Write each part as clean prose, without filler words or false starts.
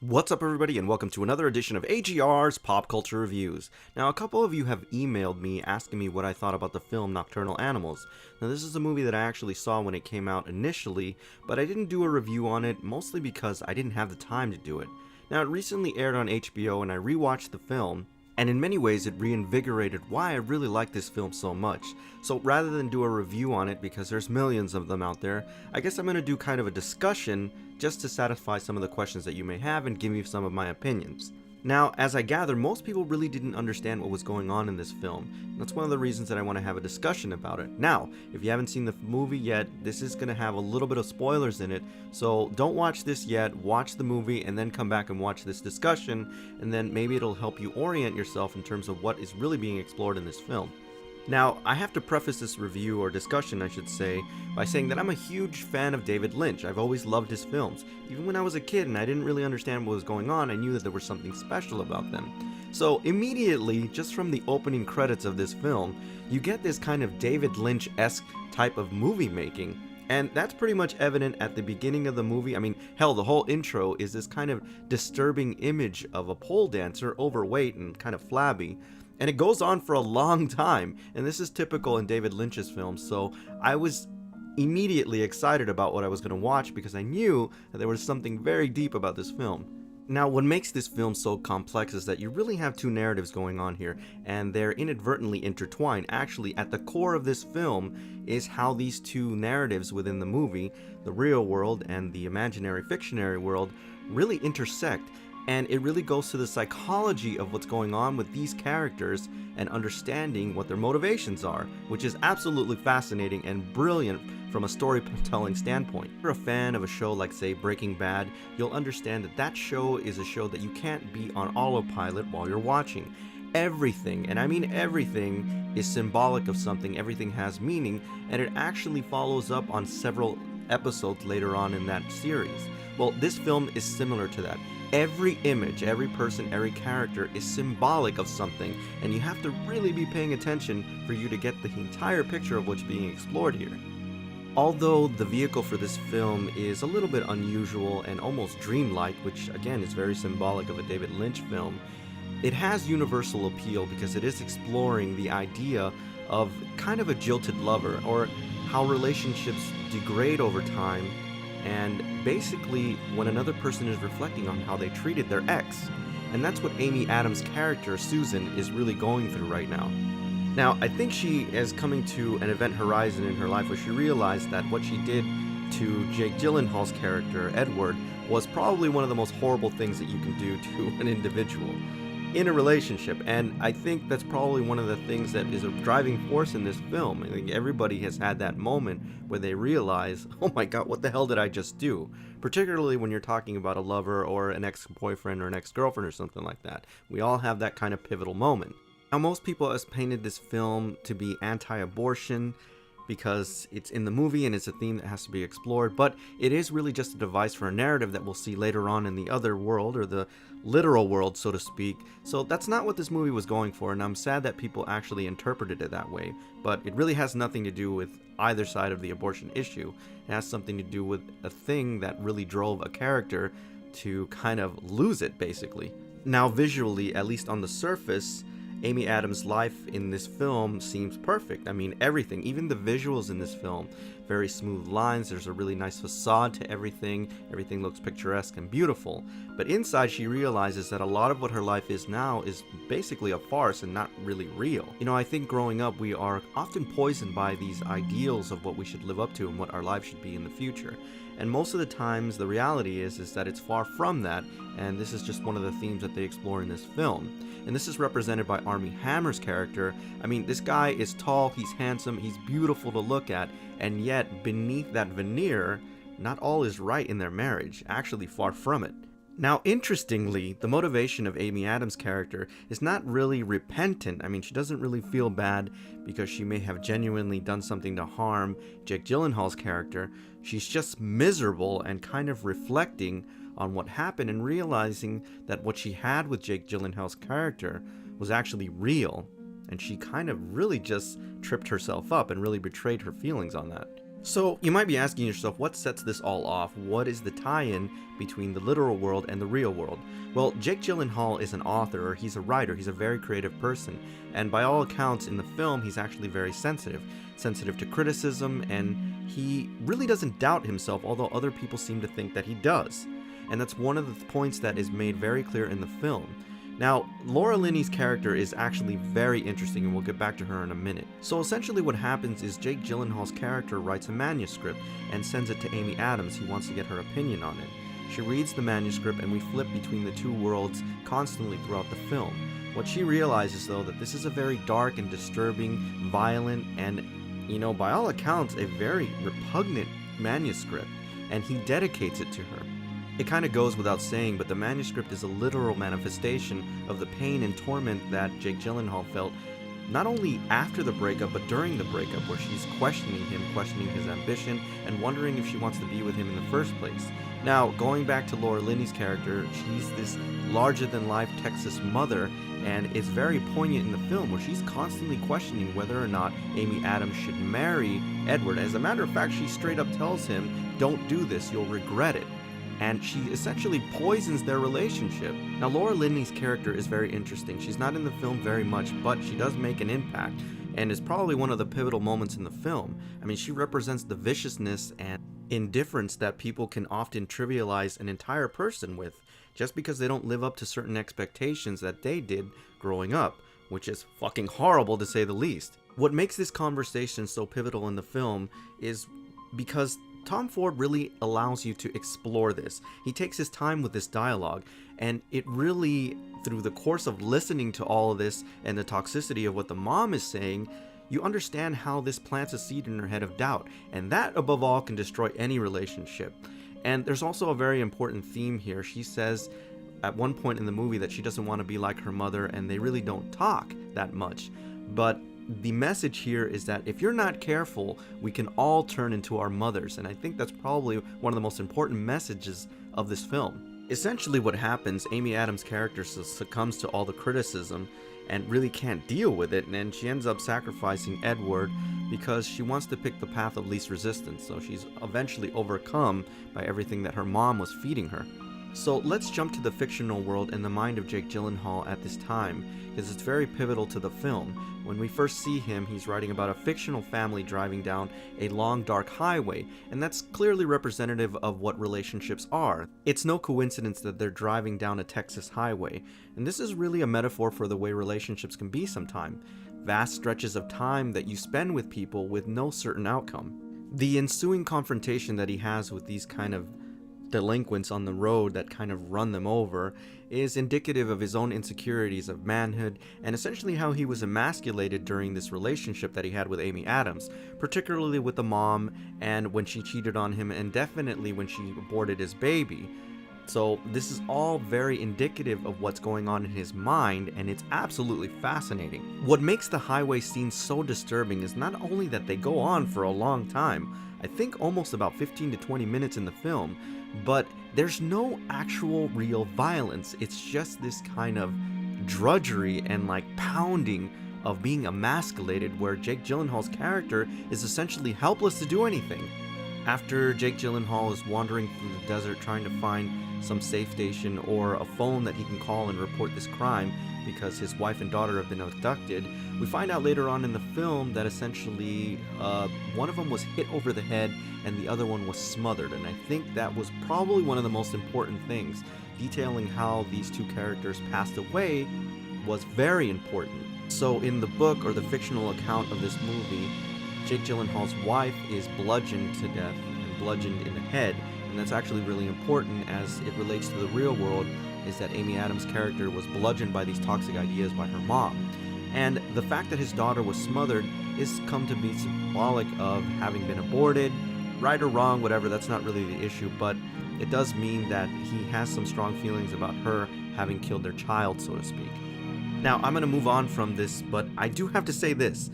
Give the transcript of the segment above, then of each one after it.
What's up, everybody, and welcome to another edition of AGR's Pop Culture Reviews. Now, a couple of you have emailed me asking me what I thought about the film Nocturnal Animals. Now, this is a movie that I actually saw when it came out initially, but I didn't do a review on it, mostly because I didn't have the time to do it. Now, it recently aired on HBO, and I rewatched the film, and in many ways it reinvigorated why I really like this film so much. So rather than do a review on it, because there's millions of them out there, I guess I'm going to do kind of a discussion just to satisfy some of the questions that you may have and give you some of my opinions. Now, as I gather, most people really didn't understand what was going on in this film. And that's one of the reasons that I want to have a discussion about it. Now, if you haven't seen the movie yet, this is going to have a little bit of spoilers in it, so don't watch this yet, watch the movie, and then come back and watch this discussion, and then maybe it'll help you orient yourself in terms of what is really being explored in this film. Now, I have to preface this review, or discussion I should say, by saying that I'm a huge fan of David Lynch. I've always loved his films. Even when I was a kid and I didn't really understand what was going on, I knew that there was something special about them. So immediately, just from the opening credits of this film, you get this kind of David Lynch-esque type of movie making. And that's pretty much evident at the beginning of the movie. I mean, hell, the whole intro is this kind of disturbing image of a pole dancer, overweight and kind of flabby. And it goes on for a long time, and this is typical in David Lynch's films, so I was immediately excited about what I was going to watch because I knew that there was something very deep about this film. Now, what makes this film so complex is that you really have two narratives going on here, and they're inadvertently intertwined. Actually, at the core of this film is how these two narratives within the movie, the real world and the imaginary fictionary world, really intersect. And it really goes to the psychology of what's going on with these characters and understanding what their motivations are, which is absolutely fascinating and brilliant from a storytelling standpoint. If you're a fan of a show like, say, Breaking Bad, you'll understand that that show is a show that you can't be on autopilot while you're watching. Everything, and I mean everything, is symbolic of something, everything has meaning, and it actually follows up on several episodes later on in that series. Well, this film is similar to that. Every image, every person, every character is symbolic of something, and you have to really be paying attention for you to get the entire picture of what's being explored here. Although the vehicle for this film is a little bit unusual and almost dreamlike, which again is very symbolic of a David Lynch film, it has universal appeal because it is exploring the idea of kind of a jilted lover, or how relationships degrade over time, and basically when another person is reflecting on how they treated their ex. And that's what Amy Adams' character, Susan, is really going through right now. Now, I think she is coming to an event horizon in her life where she realized that what she did to Jake Gyllenhaal's character, Edward, was probably one of the most horrible things that you can do to an individual in a relationship. And I think that's probably one of the things that is a driving force in this film. I think everybody has had that moment where they realize, oh my god, what the hell did I just do? Particularly when you're talking about a lover or an ex-boyfriend or an ex-girlfriend or something like that. We all have that kind of pivotal moment. Now, most people have painted this film to be anti-abortion because it's in the movie and it's a theme that has to be explored, but it is really just a device for a narrative that we'll see later on in the other world, or the literal world, so to speak. So that's not what this movie was going for, and I'm sad that people actually interpreted it that way, but it really has nothing to do with either side of the abortion issue. It has something to do with a thing that really drove a character to kind of lose it, basically. Now, visually, at least on the surface, Amy Adams' life in this film seems perfect. I mean, everything, even the visuals in this film, very smooth lines, there's a really nice facade to everything, everything looks picturesque and beautiful. But inside she realizes that a lot of what her life is now is basically a farce and not really real. You know, I think growing up we are often poisoned by these ideals of what we should live up to and what our life should be in the future. And most of the times the reality is that it's far from that, and this is just one of the themes that they explore in this film. And this is represented by Armie Hammer's character. I mean, this guy is tall, he's handsome, he's beautiful to look at, and yet beneath that veneer, not all is right in their marriage, actually far from it. Now, interestingly, the motivation of Amy Adams' character is not really repentant. I mean, she doesn't really feel bad because she may have genuinely done something to harm Jake Gyllenhaal's character. She's just miserable and kind of reflecting on what happened and realizing that what she had with Jake Gyllenhaal's character was actually real, and she kind of really just tripped herself up and really betrayed her feelings on that. So, you might be asking yourself, what sets this all off? What is the tie-in between the literal world and the real world? Well, Jake Gyllenhaal is an author, or he's a writer, he's a very creative person, and by all accounts in the film, he's actually very sensitive to criticism, and he really doesn't doubt himself, although other people seem to think that he does. And that's one of the points that is made very clear in the film. Now, Laura Linney's character is actually very interesting, and we'll get back to her in a minute. So essentially what happens is Jake Gyllenhaal's character writes a manuscript and sends it to Amy Adams. He wants to get her opinion on it. She reads the manuscript, and we flip between the two worlds constantly throughout the film. What she realizes, though, that this is a very dark and disturbing, violent, and, by all accounts, a very repugnant manuscript, and he dedicates it to her. It kind of goes without saying, but the manuscript is a literal manifestation of the pain and torment that Jake Gyllenhaal felt, not only after the breakup, but during the breakup, where she's questioning him, questioning his ambition, and wondering if she wants to be with him in the first place. Now, going back to Laura Linney's character, she's this larger-than-life Texas mother, and it's very poignant in the film, where she's constantly questioning whether or not Amy Adams should marry Edward. As a matter of fact, she straight up tells him, "Don't do this, you'll regret it." And she essentially poisons their relationship. Now, Laura Linney's character is very interesting. She's not in the film very much, but she does make an impact, and is probably one of the pivotal moments in the film. I mean, she represents the viciousness and indifference that people can often trivialize an entire person with, just because they don't live up to certain expectations that they did growing up, which is fucking horrible to say the least. What makes this conversation so pivotal in the film is because Tom Ford really allows you to explore this. He takes his time with this dialogue, and it really, through the course of listening to all of this and the toxicity of what the mom is saying, you understand how this plants a seed in her head of doubt, and that, above all, can destroy any relationship. And there's also a very important theme here. She says at one point in the movie that she doesn't want to be like her mother, and they really don't talk that much. But the message here is that if you're not careful, we can all turn into our mothers, and I think that's probably one of the most important messages of this film. Essentially what happens, Amy Adams' character succumbs to all the criticism and really can't deal with it, and then she ends up sacrificing Edward because she wants to pick the path of least resistance, so she's eventually overcome by everything that her mom was feeding her. So let's jump to the fictional world and the mind of Jake Gyllenhaal at this time, because it's very pivotal to the film. When we first see him, he's writing about a fictional family driving down a long, dark highway, and that's clearly representative of what relationships are. It's no coincidence that they're driving down a Texas highway, and this is really a metaphor for the way relationships can be sometimes. Vast stretches of time that you spend with people with no certain outcome. The ensuing confrontation that he has with these kind of delinquents on the road that kind of run them over is indicative of his own insecurities of manhood, and essentially how he was emasculated during this relationship that he had with Amy Adams, particularly with the mom, and when she cheated on him, and definitely when she aborted his baby. So this is all very indicative of what's going on in his mind, and it's absolutely fascinating. What makes the highway scene so disturbing is not only that they go on for a long time, I think almost about 15 to 20 minutes in the film, but there's no actual real violence. It's just this kind of drudgery and like pounding of being emasculated, where Jake Gyllenhaal's character is essentially helpless to do anything. After Jake Gyllenhaal is wandering through the desert trying to find some safe station or a phone that he can call and report this crime because his wife and daughter have been abducted, we find out later on in the film that essentially one of them was hit over the head and the other one was smothered, and I think that was probably one of the most important things. Detailing how these two characters passed away was very important. So in the book, or the fictional account of this movie, Jake Gyllenhaal's wife is bludgeoned to death and bludgeoned in the head, and that's actually really important as it relates to the real world, is that Amy Adams' character was bludgeoned by these toxic ideas by her mom. And the fact that his daughter was smothered is come to be symbolic of having been aborted, right or wrong, whatever, that's not really the issue, but it does mean that he has some strong feelings about her having killed their child, so to speak. Now, I'm going to move on from this, but I do have to say this.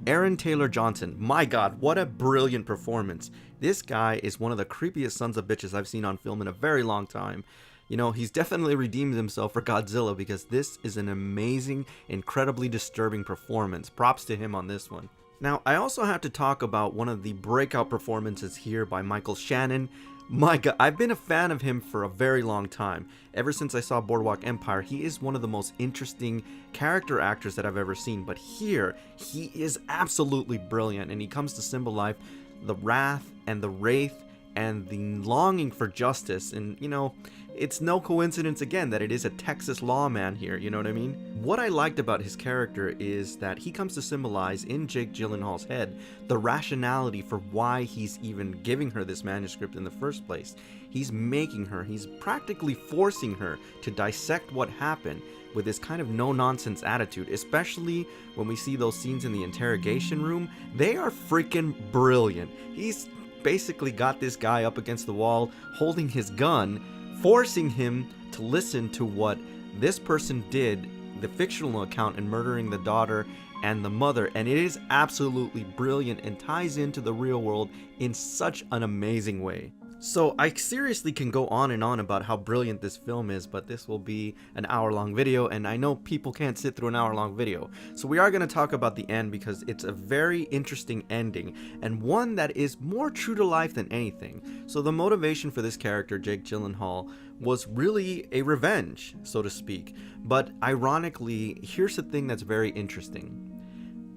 Aaron Taylor Johnson, my god, what a brilliant performance. This guy is one of the creepiest sons of bitches I've seen on film in a very long time. You know, he's definitely redeemed himself for Godzilla, because this is an amazing, incredibly disturbing performance. Props to him on this one. Now, I also have to talk about one of the breakout performances here by Michael Shannon. My god, I've been a fan of him for a very long time. Ever since I saw Boardwalk Empire, he is one of the most interesting character actors that I've ever seen. But here, he is absolutely brilliant, and he comes to symbolize the wrath and the wraith and the longing for justice. And, you know, it's no coincidence again that it is a Texas lawman here, you know what I mean? What I liked about his character is that he comes to symbolize in Jake Gyllenhaal's head the rationality for why he's even giving her this manuscript in the first place. He's making her, he's practically forcing her to dissect what happened with this kind of no-nonsense attitude, especially when we see those scenes in the interrogation room. They are freaking brilliant. He's basically got this guy up against the wall holding his gun, forcing him to listen to what this person did, the fictional account, in murdering the daughter and the mother, and it is absolutely brilliant and ties into the real world in such an amazing way. So I seriously can go on and on about how brilliant this film is, but this will be an hour-long video, and I know people can't sit through an hour-long video. So we are going to talk about the end because it's a very interesting ending, and one that is more true to life than anything. So the motivation for this character, Jake Gyllenhaal, was really a revenge, so to speak. But ironically, here's the thing that's very interesting.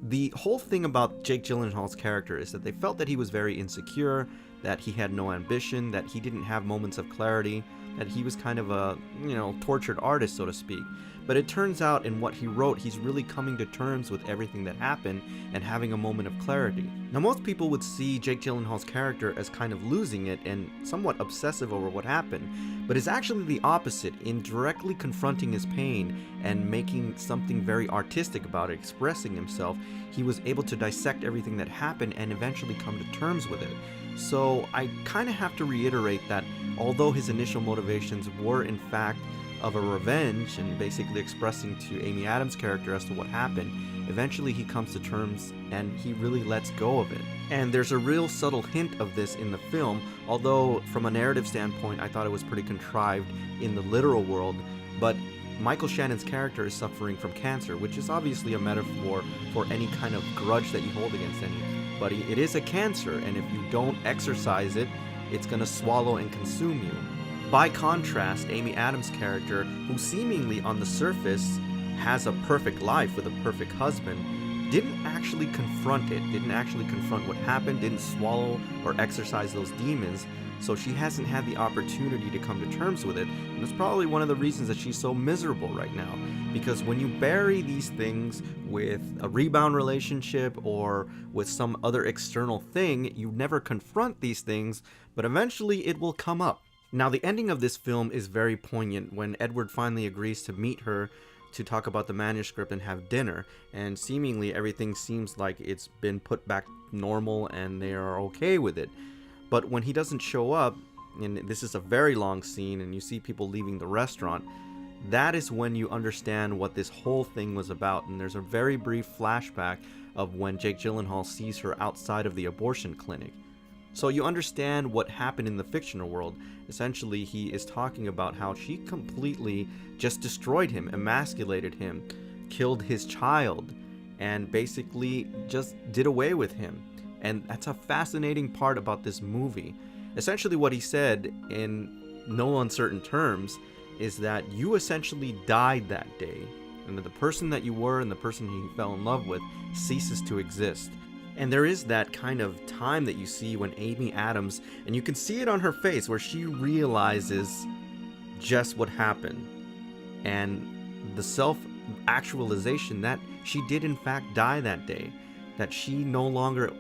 The whole thing about Jake Gyllenhaal's character is that they felt that he was very insecure, that he had no ambition, that he didn't have moments of clarity, that he was kind of a, tortured artist, so to speak. But it turns out in what he wrote, he's really coming to terms with everything that happened and having a moment of clarity. Now, most people would see Jake Gyllenhaal's character as kind of losing it and somewhat obsessive over what happened, but it's actually the opposite. In directly confronting his pain and making something very artistic about it, expressing himself, he was able to dissect everything that happened and eventually come to terms with it. So I kind of have to reiterate that although his initial motivations were in fact of a revenge and basically expressing to Amy Adams' character as to what happened, eventually he comes to terms and he really lets go of it. And there's a real subtle hint of this in the film, although from a narrative standpoint I thought it was pretty contrived in the literal world. But Michael Shannon's character is suffering from cancer, which is obviously a metaphor for any kind of grudge that you hold against anybody. It is a cancer, and if you don't exorcise it, it's going to swallow and consume you. By contrast, Amy Adams' character, who seemingly on the surface has a perfect life with a perfect husband, didn't actually confront it, didn't actually confront what happened, didn't swallow or exorcise those demons, so she hasn't had the opportunity to come to terms with it, and it's probably one of the reasons that she's so miserable right now. Because when you bury these things with a rebound relationship or with some other external thing, you never confront these things, but eventually it will come up. Now, the ending of this film is very poignant when Edward finally agrees to meet her to talk about the manuscript and have dinner, and seemingly everything seems like it's been put back normal and they are okay with it. But when he doesn't show up, and this is a very long scene, and you see people leaving the restaurant, that is when you understand what this whole thing was about. And there's a very brief flashback of when Jake Gyllenhaal sees her outside of the abortion clinic. So you understand what happened in the fictional world. Essentially, he is talking about how she completely just destroyed him, emasculated him, killed his child, and basically just did away with him. And that's a fascinating part about this movie. Essentially what he said in no uncertain terms is that you essentially died that day, and that the person that you were and the person he fell in love with ceases to exist. And there is that kind of time that you see when Amy Adams, and you can see it on her face, where she realizes just what happened. And the self-actualization that she did in fact die that day. That she no longer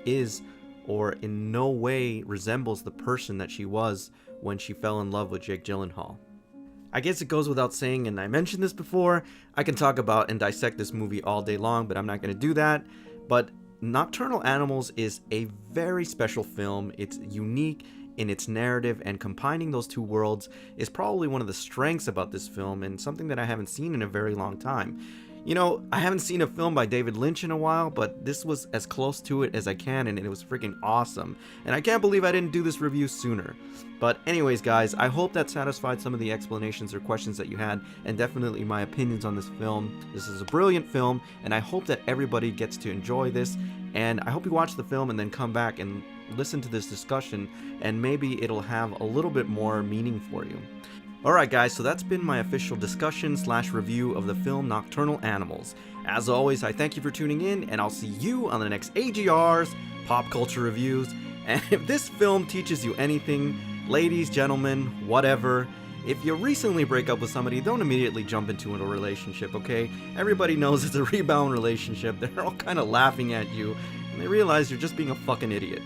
is, or in no way resembles the person that she was when she fell in love with Jake Gyllenhaal. I guess it goes without saying, and I mentioned this before, I can talk about and dissect this movie all day long, but I'm not going to do that. But Nocturnal Animals is a very special film. It's unique in its narrative, and combining those two worlds is probably one of the strengths about this film, and something that I haven't seen in a very long time. You know, I haven't seen a film by David Lynch in a while, but this was as close to it as I can, and it was freaking awesome. And I can't believe I didn't do this review sooner. But anyways, guys, I hope that satisfied some of the explanations or questions that you had, and definitely my opinions on this film. This is a brilliant film, and I hope that everybody gets to enjoy this, and I hope you watch the film and then come back and listen to this discussion, and maybe it'll have a little bit more meaning for you. Alright guys, so that's been my official discussion / review of the film Nocturnal Animals. As always, I thank you for tuning in, and I'll see you on the next AGR's Pop Culture Reviews. And if this film teaches you anything, ladies, gentlemen, whatever, if you recently break up with somebody, don't immediately jump into a relationship, okay? Everybody knows it's a rebound relationship. They're all kind of laughing at you, and they realize you're just being a fucking idiot.